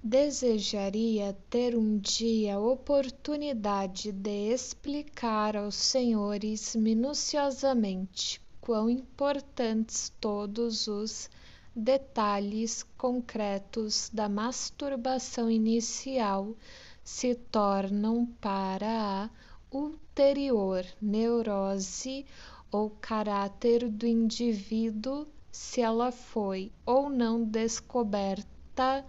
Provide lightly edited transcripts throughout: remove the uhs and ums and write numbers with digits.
Desejaria ter um dia a oportunidade de explicar aos senhores minuciosamente quão importantes todos os detalhes concretos da masturbação inicial se tornam para a ulterior neurose ou caráter do indivíduo, se ela foi ou não descoberta,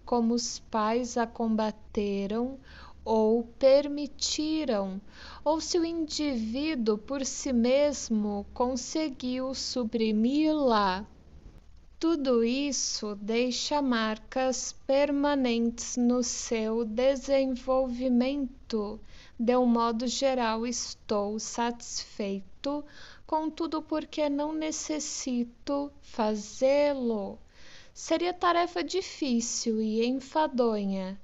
como os pais a combateram ou permitiram, ou se o indivíduo por si mesmo conseguiu suprimi-la. Tudo isso deixa marcas permanentes no seu desenvolvimento. De um modo geral, estou satisfeito, contudo, porque não necessito fazê-lo. Seria tarefa difícil e enfadonha,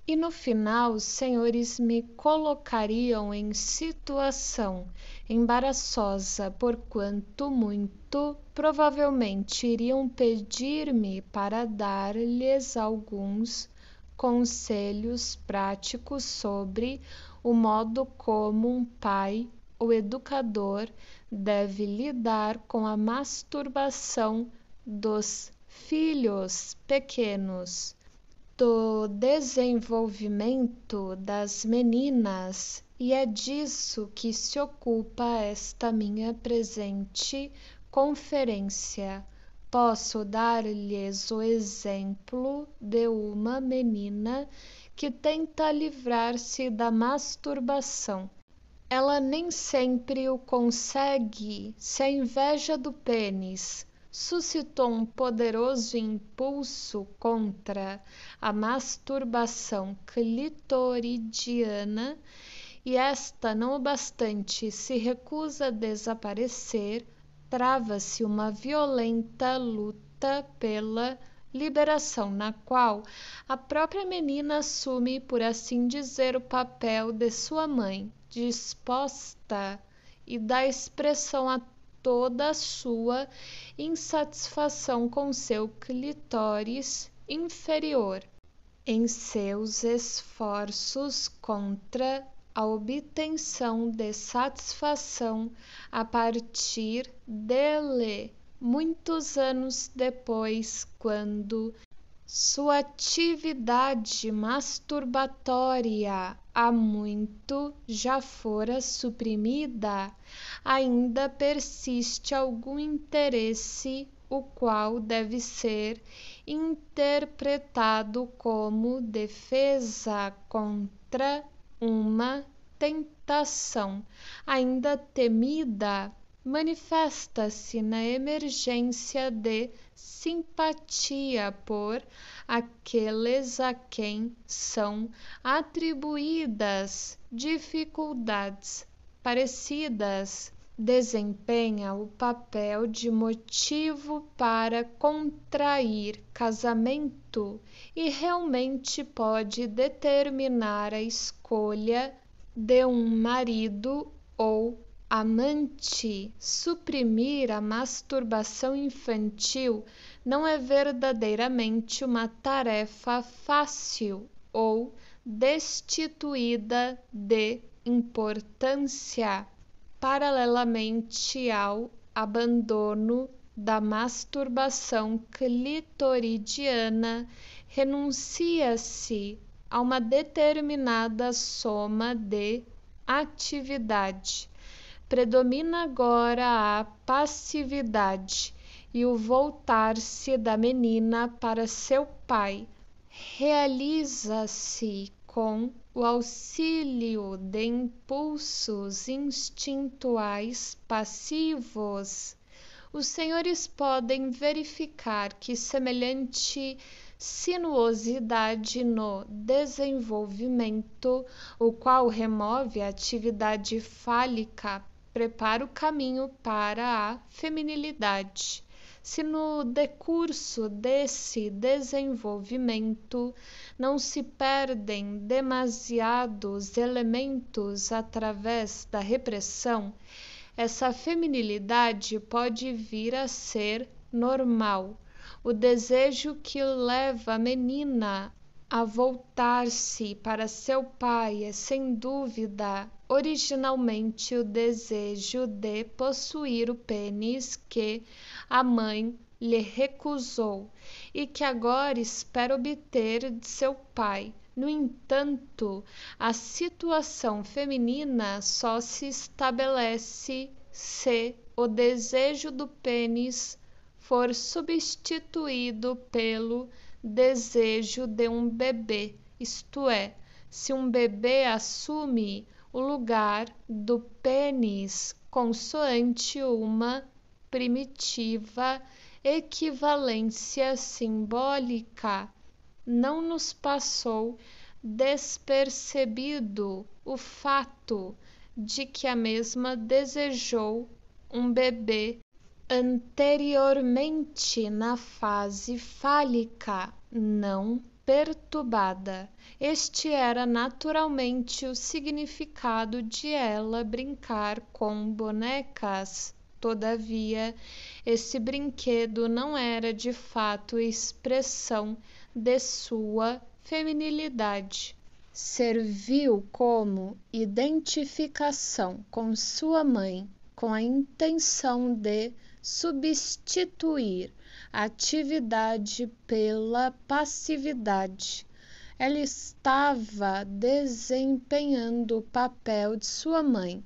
e no final os senhores me colocariam em situação embaraçosa, porquanto muito provavelmente iriam pedir-me para dar-lhes alguns conselhos práticos sobre o modo como um pai ou educador deve lidar com a masturbação dos filhos pequenos, do desenvolvimento das meninas, e é disso que se ocupa esta minha presente conferência. Posso dar-lhes o exemplo de uma menina que tenta livrar-se da masturbação. Ela nem sempre o consegue. Se a inveja do pênis suscitou um poderoso impulso contra a masturbação clitoridiana, e esta não o bastante se recusa a desaparecer, trava-se uma violenta luta pela liberação, na qual a própria menina assume, por assim dizer, o papel de sua mãe, disposta, e dá expressão a toda a sua insatisfação com seu clitóris inferior, em seus esforços contra a obtenção de satisfação a partir dele. Muitos anos depois, quando sua atividade masturbatória há muito já fora suprimida, ainda persiste algum interesse, o qual deve ser interpretado como defesa contra uma tentação ainda temida. Manifesta-se na emergência de simpatia por aqueles a quem são atribuídas dificuldades parecidas. Desempenha o papel de motivo para contrair casamento e realmente pode determinar a escolha de um marido ou amante. Suprimir a masturbação infantil não é verdadeiramente uma tarefa fácil ou destituída de importância. Paralelamente ao abandono da masturbação clitoridiana, renuncia-se a uma determinada soma de atividade. Predomina agora a passividade e o voltar-se da menina para seu pai. Realiza-se com o auxílio de impulsos instintuais passivos. Os senhores podem verificar que semelhante sinuosidade no desenvolvimento, o qual remove a atividade fálica, prepara o caminho para a feminilidade. Se no decurso desse desenvolvimento não se perdem demasiados elementos através da repressão, essa feminilidade pode vir a ser normal. O desejo que leva a menina a voltar-se para seu pai é, sem dúvida, originalmente o desejo de possuir o pênis que a mãe lhe recusou e que agora espera obter de seu pai. No entanto, a situação feminina só se estabelece se o desejo do pênis for substituído pelo desejo de um bebê, isto é, se um bebê assume o lugar do pênis consoante uma primitiva equivalência simbólica. Não nos passou despercebido o fato de que a mesma desejou um bebê anteriormente na fase fálica não perturbada. Este era naturalmente o significado de ela brincar com bonecas. Todavia, esse brinquedo não era de fato expressão de sua feminilidade. Serviu como identificação com sua mãe, com a intenção de substituir a atividade pela passividade. Ela estava desempenhando o papel de sua mãe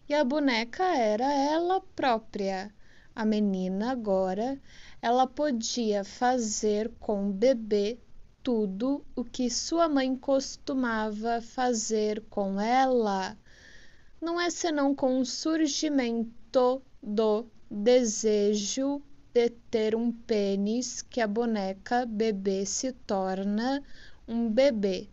e a boneca era ela própria. A menina agora, ela podia fazer com o bebê tudo o que sua mãe costumava fazer com ela. Não é senão com o surgimento do desejo de ter um pênis que a boneca bebê se torna um bebê,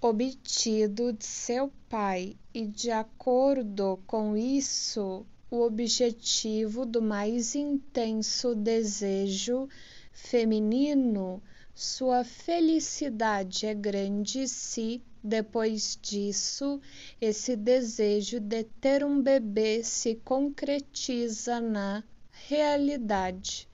obtido de seu pai, e de acordo com isso, o objetivo do mais intenso desejo feminino. Sua felicidade é grande se, depois disso, esse desejo de ter um bebê se concretiza na realidade.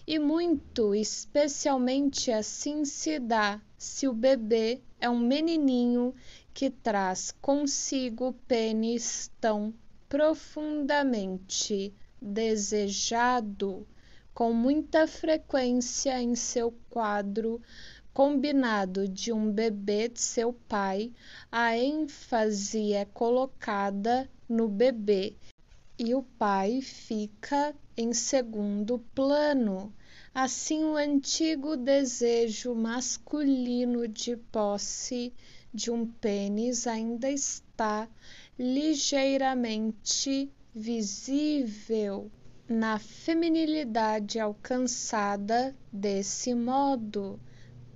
E muito especialmente assim se dá se o bebê é um menininho que traz consigo o pênis tão profundamente desejado, com muita frequência em seu quadro combinado de um bebê de seu pai, a ênfase é colocada no bebê e o pai fica em segundo plano. Assim, o antigo desejo masculino de posse de um pênis ainda está ligeiramente visível na feminilidade alcançada desse modo.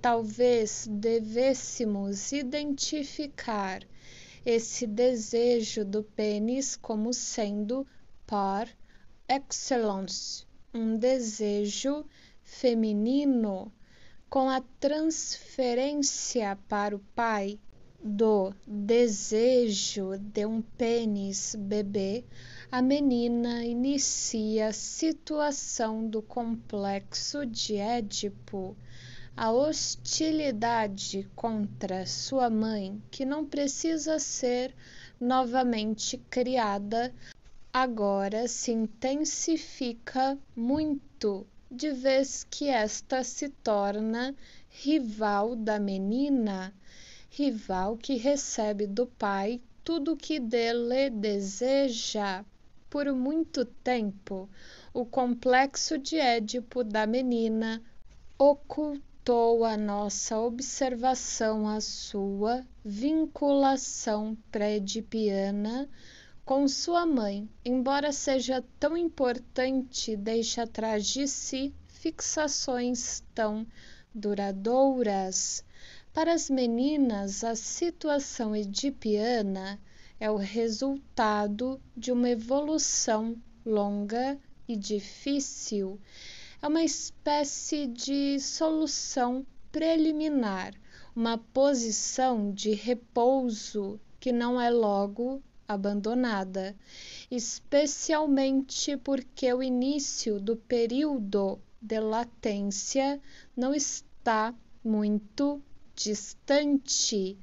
Talvez devêssemos identificar esse desejo do pênis como sendo, par excellence, um desejo feminino, com a transferência para o pai do desejo de um pênis bebê. A menina inicia a situação do complexo de Édipo, a hostilidade contra sua mãe, que não precisa ser novamente criada, agora se intensifica muito, de vez que esta se torna rival da menina, rival que recebe do pai tudo o que dele deseja. Por muito tempo, o complexo de Édipo da menina ocultou a nossa observação a sua vinculação pré-edipiana com sua mãe, embora seja tão importante, deixa atrás de si fixações tão duradouras. Para as meninas, a situação edipiana é o resultado de uma evolução longa e difícil. É uma espécie de solução preliminar, uma posição de repouso que não é logo abandonada, especialmente porque o início do período de latência não está muito distante.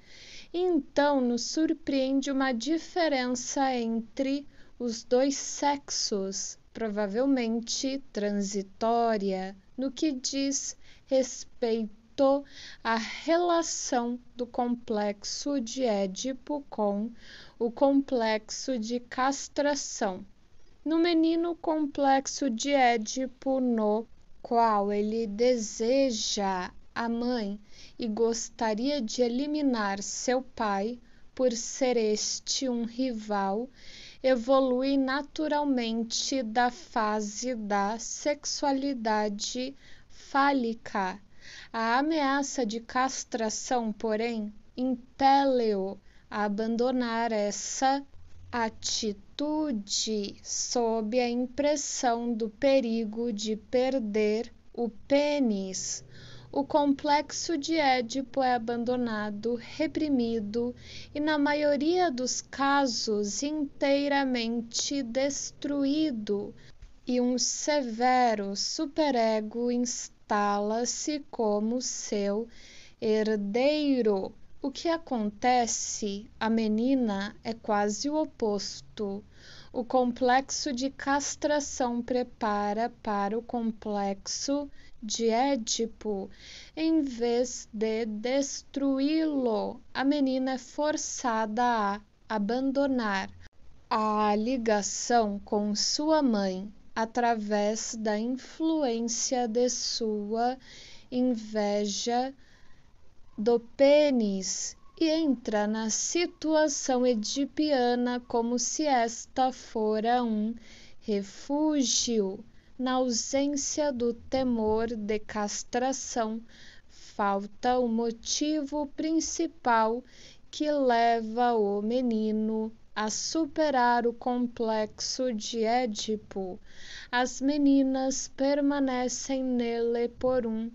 Então nos surpreende uma diferença entre os dois sexos, provavelmente transitória, no que diz respeito à relação do complexo de Édipo com o complexo de castração. No menino, complexo de Édipo, no qual ele deseja a mãe e gostaria de eliminar seu pai por ser este um rival, evolui naturalmente da fase da sexualidade fálica. A ameaça de castração, porém, impele-o a abandonar essa atitude sob a impressão do perigo de perder o pênis. O complexo de Édipo é abandonado, reprimido e, na maioria dos casos, inteiramente destruído, e um severo superego instala-se como seu herdeiro. O que acontece à menina é quase o oposto. O complexo de castração prepara para o complexo de Édipo. Em vez de destruí-lo, a menina é forçada a abandonar a ligação com sua mãe através da influência de sua inveja do pênis e entra na situação edipiana como se esta fora um refúgio. Na ausência do temor de castração, falta o motivo principal que leva o menino a superar o complexo de Édipo. As meninas permanecem nele por um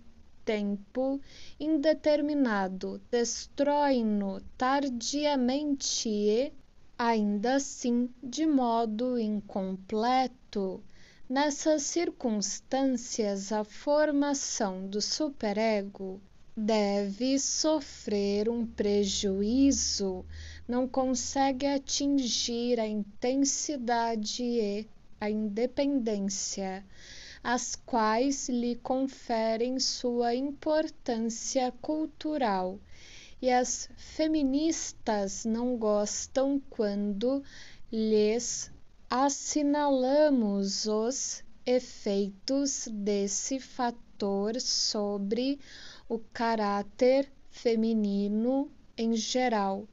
tempo indeterminado, destroem-no tardiamente e, ainda assim, de modo incompleto. Nessas circunstâncias, a formação do superego deve sofrer um prejuízo, não consegue atingir a intensidade e a independência, as quais lhe conferem sua importância cultural, e as feministas não gostam quando lhes assinalamos os efeitos desse fator sobre o caráter feminino em geral.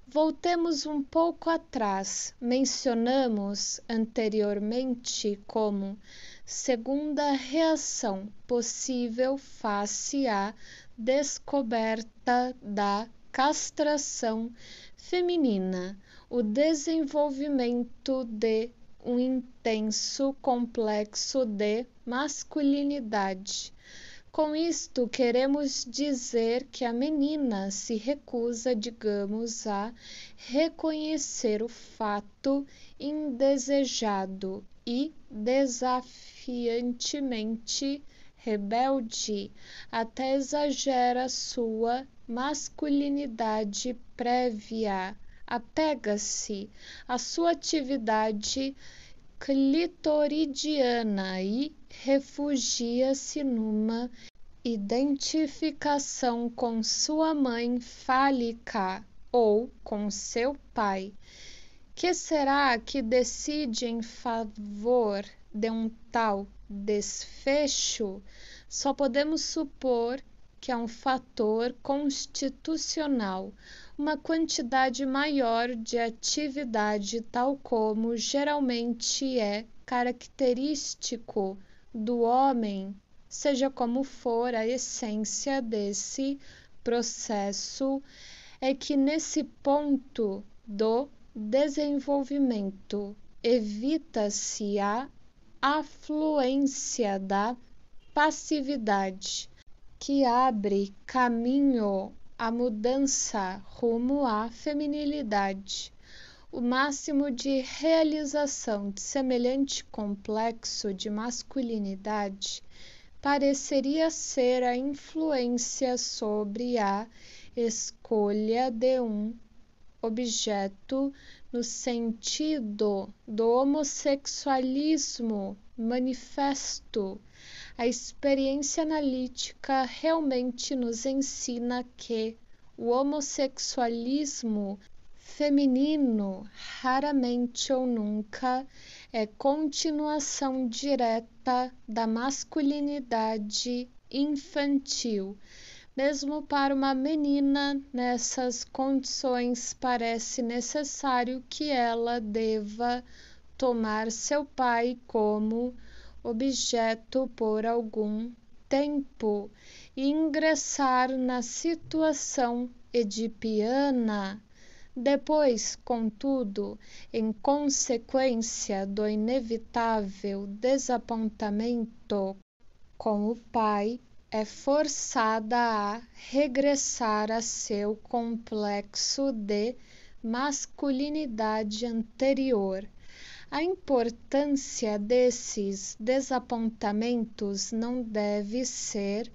Voltemos um pouco atrás. Mencionamos anteriormente como segunda reação possível face à descoberta da castração feminina, o desenvolvimento de um intenso complexo de masculinidade. Com isto, queremos dizer que a menina se recusa, digamos, a reconhecer o fato indesejado e desafiantemente rebelde, até exagera sua masculinidade prévia, apega-se à sua atividade clitoridiana e refugia-se numa identificação com sua mãe fálica ou com seu pai. Que será que decide em favor de um tal desfecho? Só podemos supor que é um fator constitucional, uma quantidade maior de atividade, tal como geralmente é característico do homem, seja como for a essência desse processo, é que nesse ponto do desenvolvimento evita-se a afluência da passividade, que abre caminho à mudança rumo à feminilidade. O máximo de realização de semelhante complexo de masculinidade pareceria ser a influência sobre a escolha de um objeto no sentido do homossexualismo manifesto. A experiência analítica realmente nos ensina que o homossexualismo feminino raramente ou nunca é continuação direta da masculinidade infantil. Mesmo para uma menina, nessas condições, parece necessário que ela deva tomar seu pai como objeto por algum tempo e ingressar na situação edipiana. Depois, contudo, em consequência do inevitável desapontamento com o pai, é forçada a regressar a seu complexo de masculinidade anterior. A importância desses desapontamentos não deve ser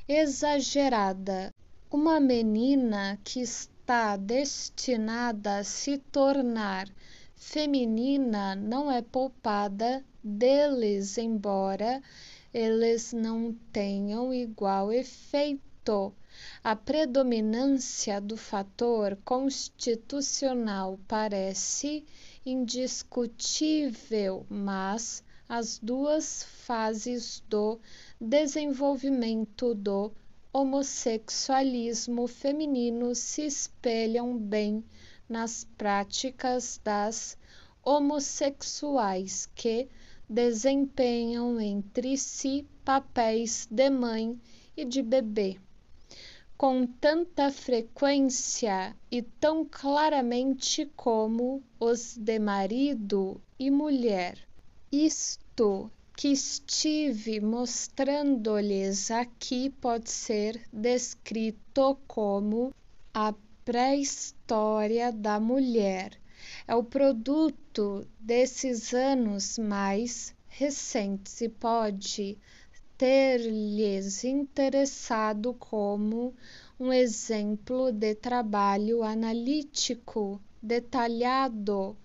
exagerada. Uma menina que está destinada a se tornar feminina não é poupada deles, embora eles não tenham igual efeito. A predominância do fator constitucional parece indiscutível, mas as duas fases do desenvolvimento do homossexualismo feminino se espelham bem nas práticas das homossexuais que desempenham entre si papéis de mãe e de bebê com tanta frequência e tão claramente como os de marido e mulher. Isto que estive mostrando-lhes aqui pode ser descrito como a pré-história da mulher. É o produto desses anos mais recentes e pode ter-lhes interessado como um exemplo de trabalho analítico detalhado.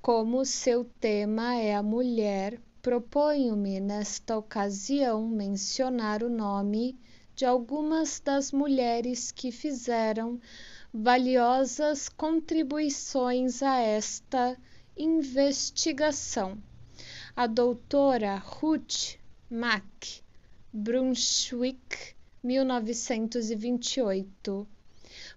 Como seu tema é a mulher, proponho-me nesta ocasião mencionar o nome de algumas das mulheres que fizeram valiosas contribuições a esta investigação. A doutora Ruth Mack, Brunswick, 1928.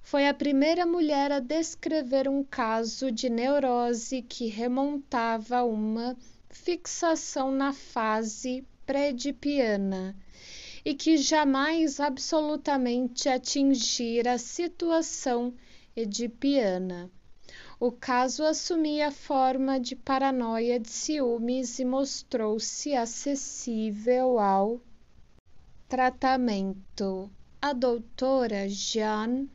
Foi a primeira mulher a descrever um caso de neurose que remontava a uma fixação na fase pré-edipiana e que jamais absolutamente atingira a situação edipiana. O caso assumia a forma de paranoia de ciúmes e mostrou-se acessível ao tratamento. A doutora Jeanne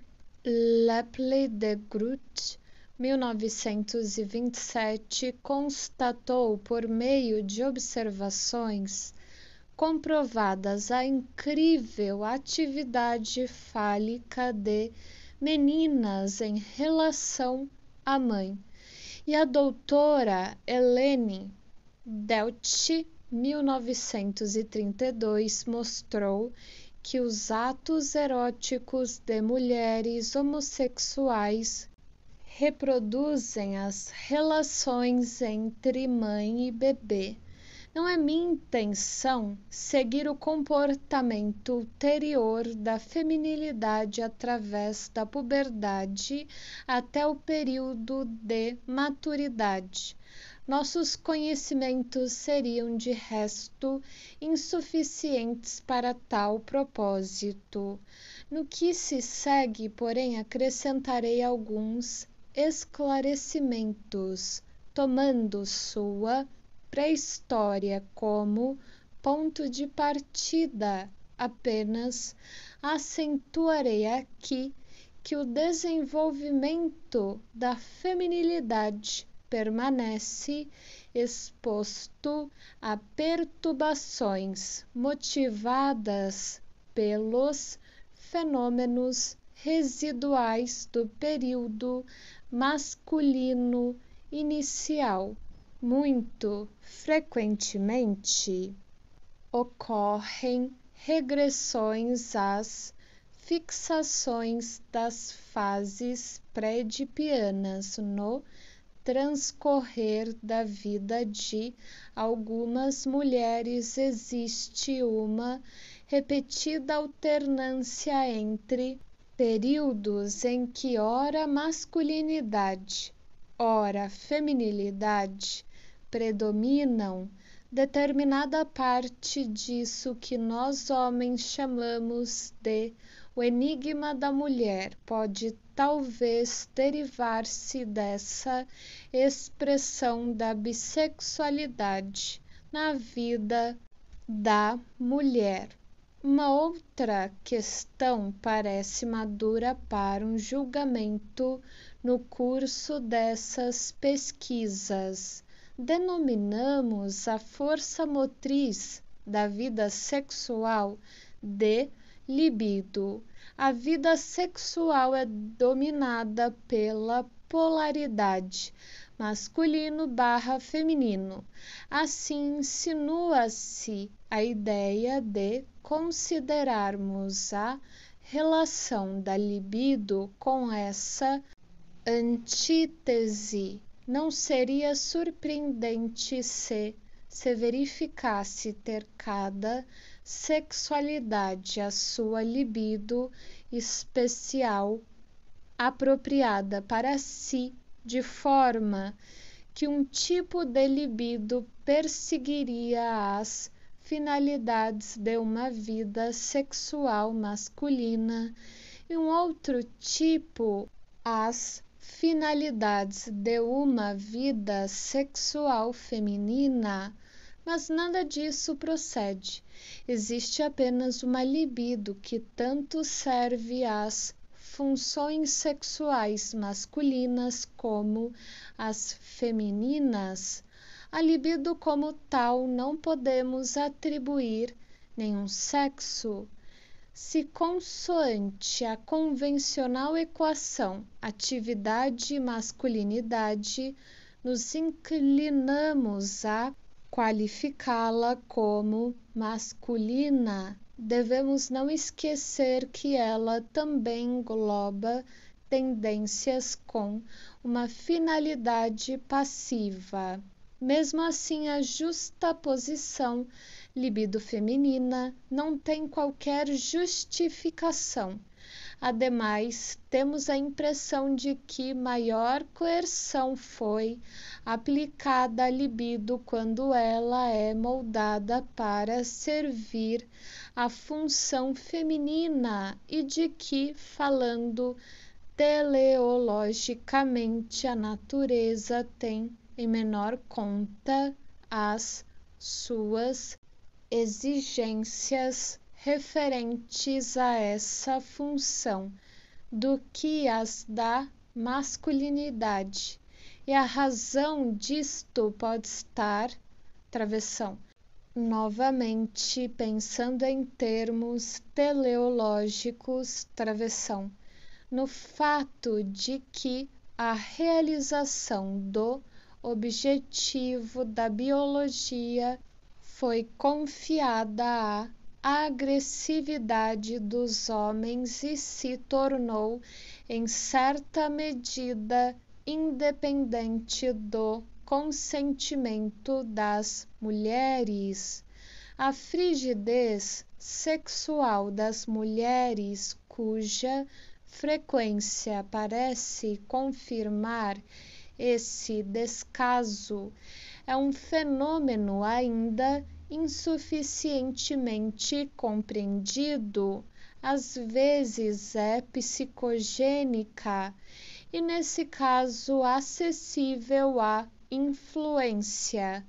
Lepley de Groot, 1927, constatou por meio de observações comprovadas a incrível atividade fálica de meninas em relação à mãe. E a doutora Helene Deutsch, 1932, mostrou que os atos eróticos de mulheres homossexuais reproduzem as relações entre mãe e bebê. Não é minha intenção seguir o comportamento ulterior da feminilidade através da puberdade até o período de maturidade. Nossos conhecimentos seriam, de resto, insuficientes para tal propósito. No que se segue, porém, acrescentarei alguns esclarecimentos, tomando sua pré-história como ponto de partida. Apenas acentuarei aqui que o desenvolvimento da feminilidade permanece exposto a perturbações motivadas pelos fenômenos residuais do período masculino inicial. Muito frequentemente ocorrem regressões às fixações das fases pré-edipianas no transcorrer da vida de algumas mulheres. Existe uma repetida alternância entre períodos em que ora masculinidade, ora feminilidade predominam. Determinada parte disso que nós homens chamamos de o enigma da mulher pode talvez derivar-se dessa expressão da bissexualidade na vida da mulher. Uma outra questão parece madura para um julgamento no curso dessas pesquisas. Denominamos a força motriz da vida sexual de libido. A vida sexual é dominada pela polaridade masculino/feminino. Assim, insinua-se a ideia de considerarmos a relação da libido com essa antítese. Não seria surpreendente se verificasse ter cada sexualidade a sua libido especial apropriada para si, de forma que um tipo de libido perseguiria as finalidades de uma vida sexual masculina e um outro tipo as finalidades de uma vida sexual feminina, mas nada disso procede. Existe apenas uma libido que tanto serve às funções sexuais masculinas como às femininas. A libido como tal não podemos atribuir nenhum sexo. Se consoante a convencional equação atividade e masculinidade, nos inclinamos a qualificá-la como masculina, devemos não esquecer que ela também engloba tendências com uma finalidade passiva. Mesmo assim, a justaposição libido feminina não tem qualquer justificação. Ademais, temos a impressão de que maior coerção foi aplicada à libido quando ela é moldada para servir à função feminina e de que, falando teleologicamente, a natureza tem em menor conta as suas exigências referentes a essa função do que as da masculinidade. E a razão disto pode estar, travessão, novamente pensando em termos teleológicos, travessão, no fato de que a realização do objetivo da biologia foi confiada à agressividade dos homens e se tornou, em certa medida, independente do consentimento das mulheres. A frigidez sexual das mulheres, cuja frequência parece confirmar esse descaso, é um fenômeno ainda insuficientemente compreendido, às vezes é psicogênica e, nesse caso, acessível à influência.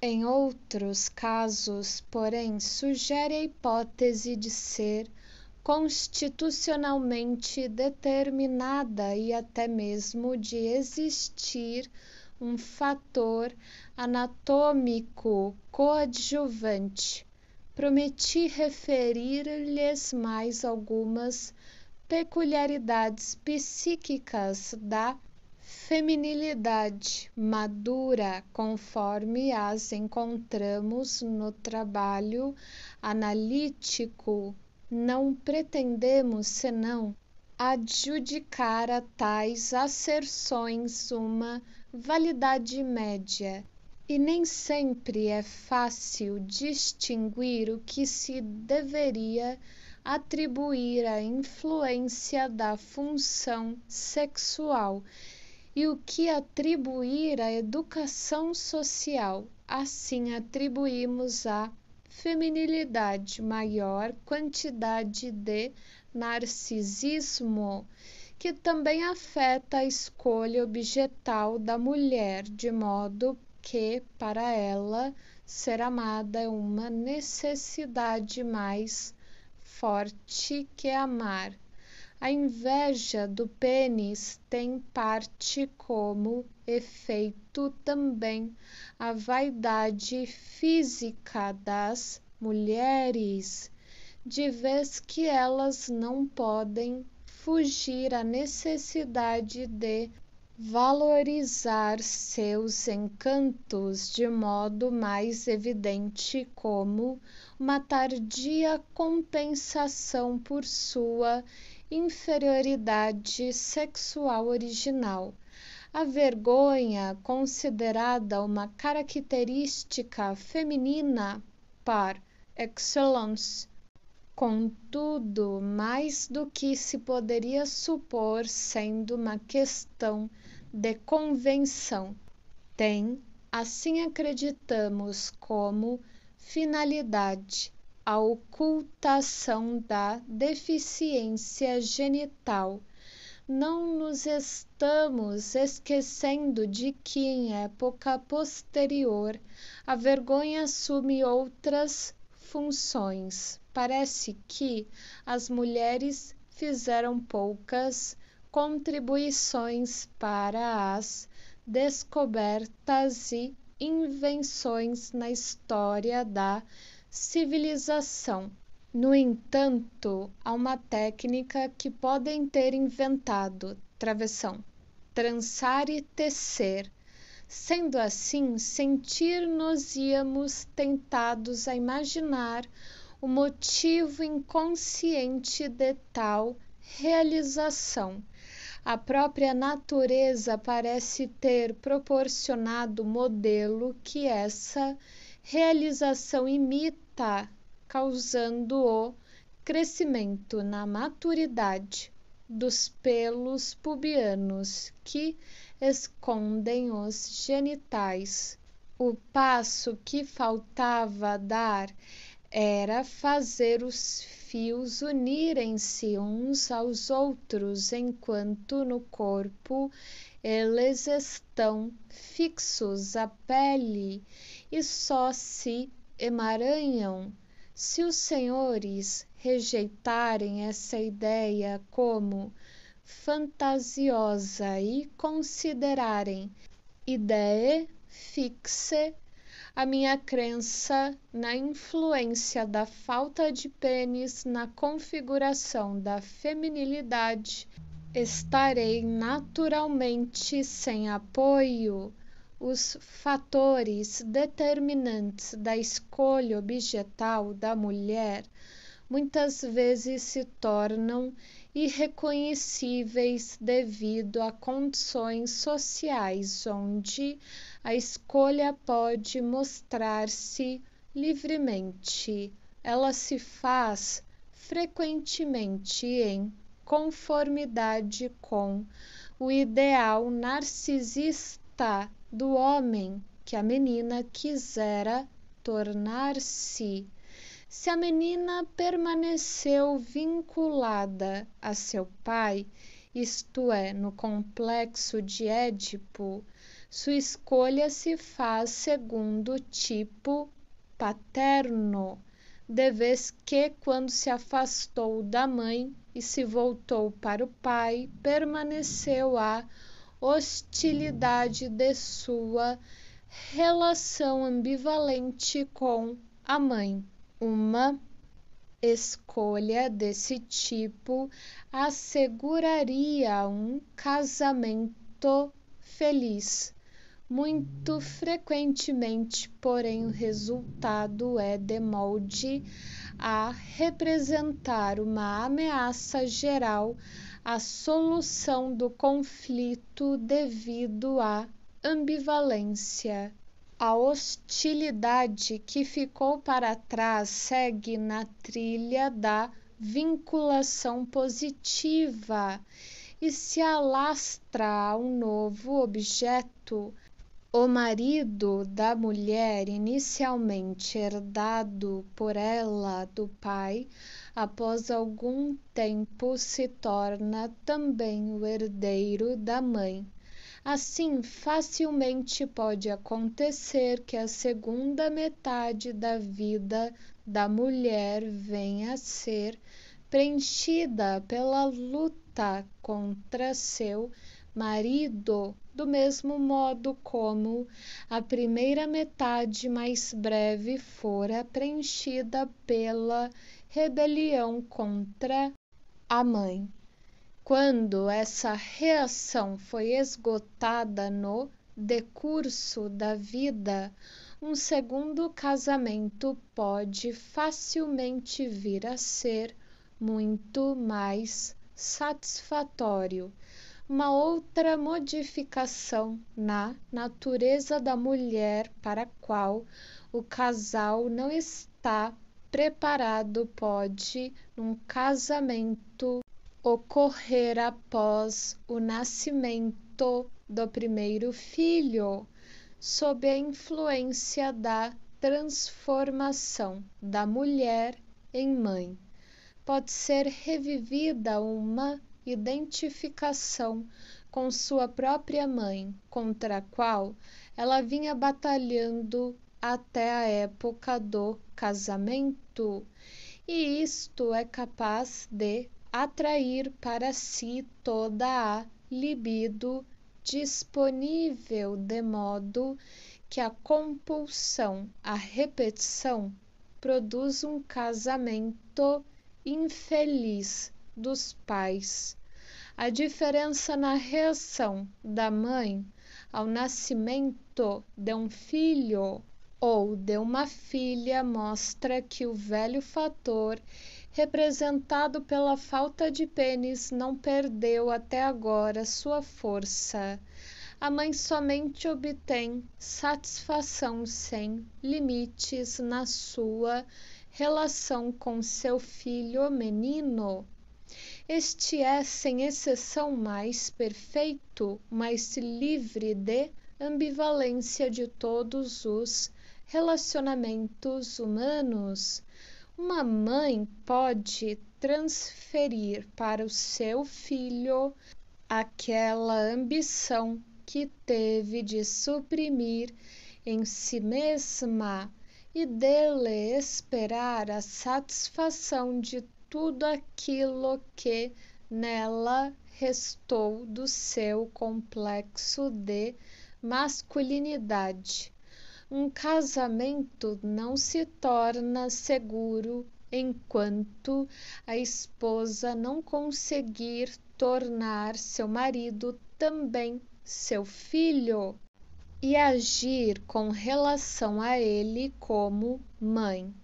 Em outros casos, porém, sugere a hipótese de ser constitucionalmente determinada e até mesmo de existir um fator anatômico coadjuvante. Prometi referir-lhes mais algumas peculiaridades psíquicas da feminilidade madura, conforme as encontramos no trabalho analítico. Não pretendemos senão adjudicar a tais asserções uma validade média, e nem sempre é fácil distinguir o que se deveria atribuir à influência da função sexual e o que atribuir à educação social. Assim, atribuímos à feminilidade maior quantidade de narcisismo, que também afeta a escolha objetal da mulher, de modo que, para ela, ser amada é uma necessidade mais forte que amar. A inveja do pênis tem parte como efeito também a vaidade física das mulheres, de vez que elas não podem fugir à necessidade de valorizar seus encantos de modo mais evidente, como uma tardia compensação por sua inferioridade sexual original. A vergonha, considerada uma característica feminina par excellence, contudo, mais do que se poderia supor, sendo uma questão de convenção, tem, assim acreditamos, como finalidade a ocultação da deficiência genital. Não nos estamos esquecendo de que, em época posterior, a vergonha assume outras funções. Parece que as mulheres fizeram poucas contribuições para as descobertas e invenções na história da civilização. No entanto, há uma técnica que podem ter inventado: travessão, trançar e tecer. Sendo assim, sentir-nos-íamos tentados a imaginar o motivo inconsciente de tal realização. A própria natureza parece ter proporcionado o modelo que essa realização imita, causando o crescimento na maturidade dos pelos pubianos que escondem os genitais. O passo que faltava dar era fazer os fios unirem-se uns aos outros, enquanto no corpo eles estão fixos à pele e só se emaranham. Se os senhores rejeitarem essa ideia como fantasiosa e considerarem idée fixe a minha crença na influência da falta de pênis na configuração da feminilidade, estarei naturalmente sem apoio. Os fatores determinantes da escolha objetal da mulher muitas vezes se tornam irreconhecíveis devido a condições sociais onde a escolha pode mostrar-se livremente. Ela se faz frequentemente em conformidade com o ideal narcisista do homem que a menina quisera tornar-se. Se a menina permaneceu vinculada a seu pai, isto é, no complexo de Édipo, sua escolha se faz segundo o tipo paterno, de vez que, quando se afastou da mãe e se voltou para o pai, permaneceu a hostilidade de sua relação ambivalente com a mãe. Uma escolha desse tipo asseguraria um casamento feliz. Muito frequentemente, porém, o resultado é de molde a representar uma ameaça geral à solução do conflito devido à ambivalência. A hostilidade que ficou para trás segue na trilha da vinculação positiva e se alastra a um novo objeto. O marido da mulher, inicialmente herdado por ela do pai, após algum tempo se torna também o herdeiro da mãe. Assim, facilmente pode acontecer que a segunda metade da vida da mulher venha a ser preenchida pela luta contra seu marido, do mesmo modo como a primeira metade mais breve fora preenchida pela rebelião contra a mãe. Quando essa reação foi esgotada no decurso da vida, um segundo casamento pode facilmente vir a ser muito mais satisfatório. Uma outra modificação na natureza da mulher para a qual o casal não está preparado pode, num casamento, ocorrer após o nascimento do primeiro filho, sob a influência da transformação da mulher em mãe. Pode ser revivida uma identificação com sua própria mãe, contra a qual ela vinha batalhando até a época do casamento, e isto é capaz de atrair para si toda a libido disponível, de modo que a compulsão à repetição produz um casamento infeliz dos pais. A diferença na reação da mãe ao nascimento de um filho ou de uma filha mostra que o velho fator representado pela falta de pênis não perdeu até agora sua força. A mãe somente obtém satisfação sem limites na sua relação com seu filho menino. Este é, sem exceção, mais perfeito, mais livre de ambivalência de todos os relacionamentos humanos. Uma mãe pode transferir para o seu filho aquela ambição que teve de suprimir em si mesma e dele esperar a satisfação de tudo aquilo que nela restou do seu complexo de masculinidade. Um casamento não se torna seguro enquanto a esposa não conseguir tornar seu marido também seu filho e agir com relação a ele como mãe.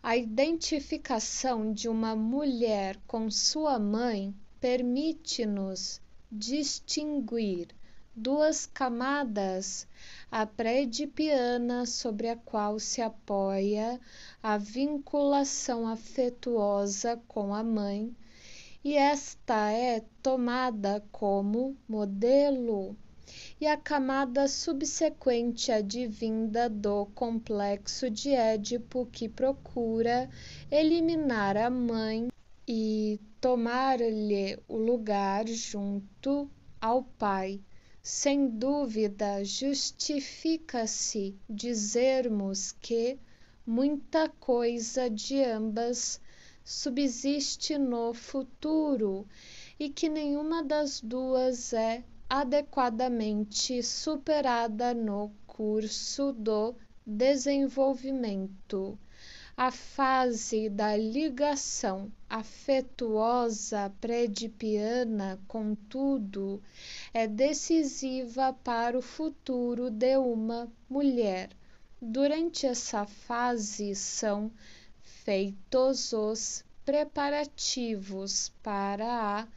A identificação de uma mulher com sua mãe permite-nos distinguir duas camadas: a pré-edipiana, sobre a qual se apoia a vinculação afetuosa com a mãe, e esta é tomada como modelo, e a camada subsequente advinda do complexo de Édipo, que procura eliminar a mãe e tomar-lhe o lugar junto ao pai. Sem dúvida, justifica-se dizermos que muita coisa de ambas subsiste no futuro e que nenhuma das duas é adequadamente superada no curso do desenvolvimento. A fase da ligação afetuosa pré-edipiana, contudo, é decisiva para o futuro de uma mulher. Durante essa fase são feitos os preparativos para a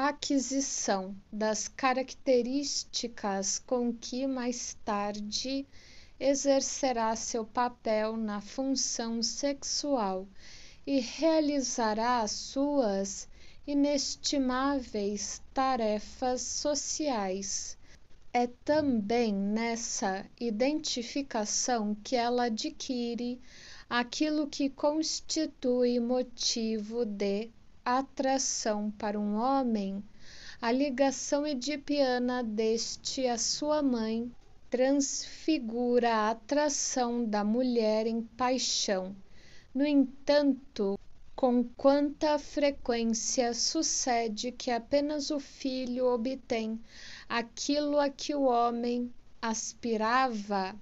aquisição das características com que mais tarde exercerá seu papel na função sexual e realizará suas inestimáveis tarefas sociais. É também nessa identificação que ela adquire aquilo que constitui motivo de atração para um homem. A ligação edipiana deste à sua mãe transfigura a atração da mulher em paixão. No entanto, com quanta frequência sucede que apenas o filho obtém aquilo a que o homem aspirava,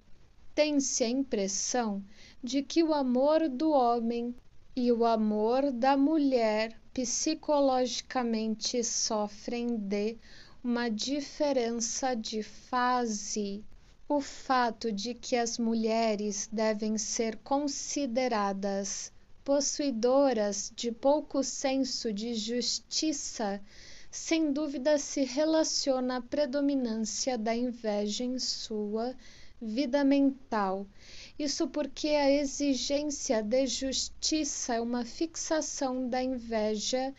tem-se a impressão de que o amor do homem e o amor da mulher psicologicamente sofrem de uma diferença de fase. O fato de que as mulheres devem ser consideradas possuidoras de pouco senso de justiça, sem dúvida se relaciona à predominância da inveja em sua vida mental. Isso porque a exigência de justiça é uma fixação da inveja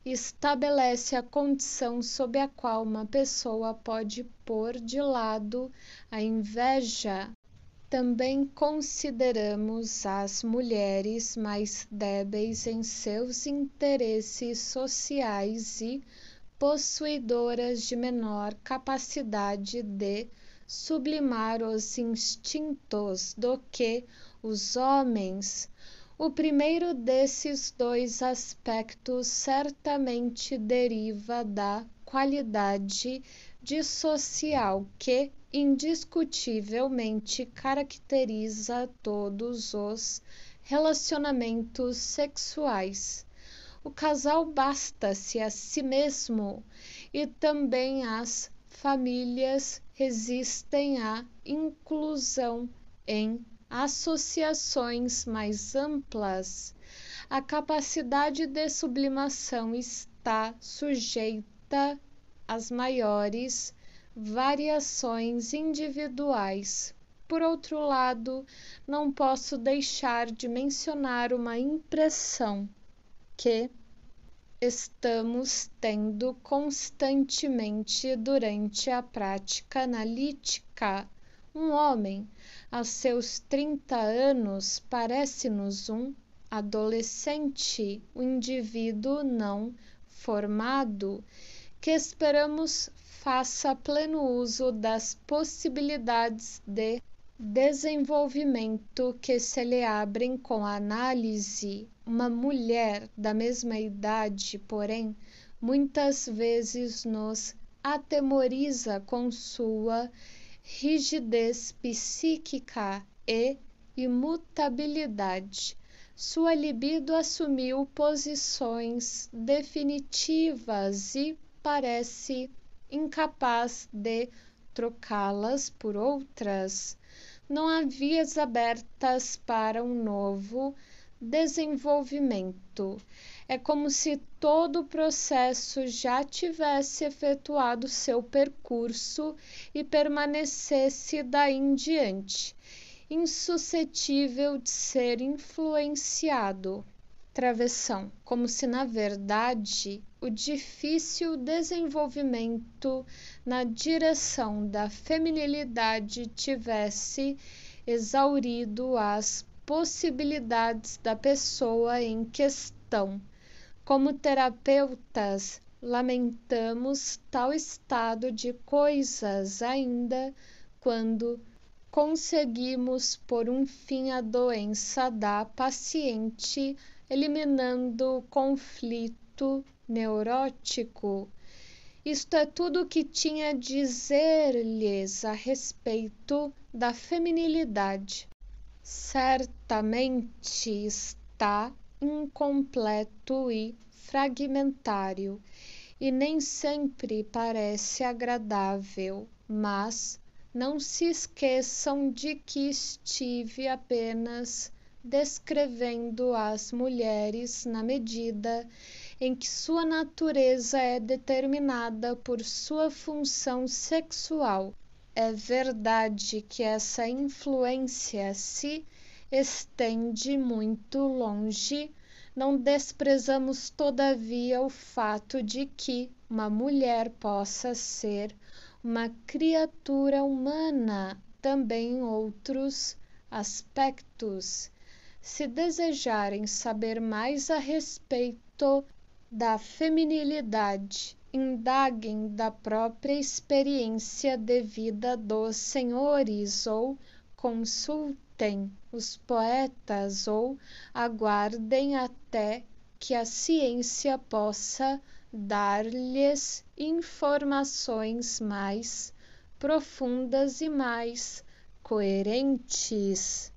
e estabelece a condição sob a qual uma pessoa pode pôr de lado a inveja. Também consideramos as mulheres mais débeis em seus interesses sociais e possuidoras de menor capacidade de sublimar os instintos do que os homens. O primeiro desses dois aspectos certamente deriva da qualidade dissocial que indiscutivelmente caracteriza todos os relacionamentos sexuais. O casal basta-se a si mesmo e também as famílias resistem à inclusão em associações mais amplas. A capacidade de sublimação está sujeita às maiores variações individuais. Por outro lado, não posso deixar de mencionar uma impressão que estamos tendo constantemente durante a prática analítica. Um homem, aos seus 30 anos, parece-nos um adolescente, um indivíduo não formado, que esperamos faça pleno uso das possibilidades de desenvolvimento que se lhe abrem com a análise. Uma mulher da mesma idade, porém, muitas vezes nos atemoriza com sua rigidez psíquica e imutabilidade. Sua libido assumiu posições definitivas e parece incapaz de trocá-las por outras. Não há vias abertas para um novo desenvolvimento. É como se todo o processo já tivesse efetuado seu percurso e permanecesse daí em diante, insuscetível de ser influenciado. Travessão, como se na verdade o difícil desenvolvimento na direção da feminilidade tivesse exaurido as possibilidades da pessoa em questão. Como terapeutas, lamentamos tal estado de coisas ainda quando conseguimos pôr um fim à doença da paciente, eliminando o conflito neurótico. Isto é tudo o que tinha a dizer-lhes a respeito da feminilidade. Certamente está incompleto e fragmentário, e nem sempre parece agradável, mas não se esqueçam de que estive apenas descrevendo as mulheres na medida em que sua natureza é determinada por sua função sexual. É verdade que essa influência se estende muito longe. Não desprezamos, todavia, o fato de que uma mulher possa ser uma criatura humana também em outros aspectos. Se desejarem saber mais a respeito da feminilidade, indaguem da própria experiência de vida dos senhores ou consultem os poetas ou aguardem até que a ciência possa dar-lhes informações mais profundas e mais coerentes.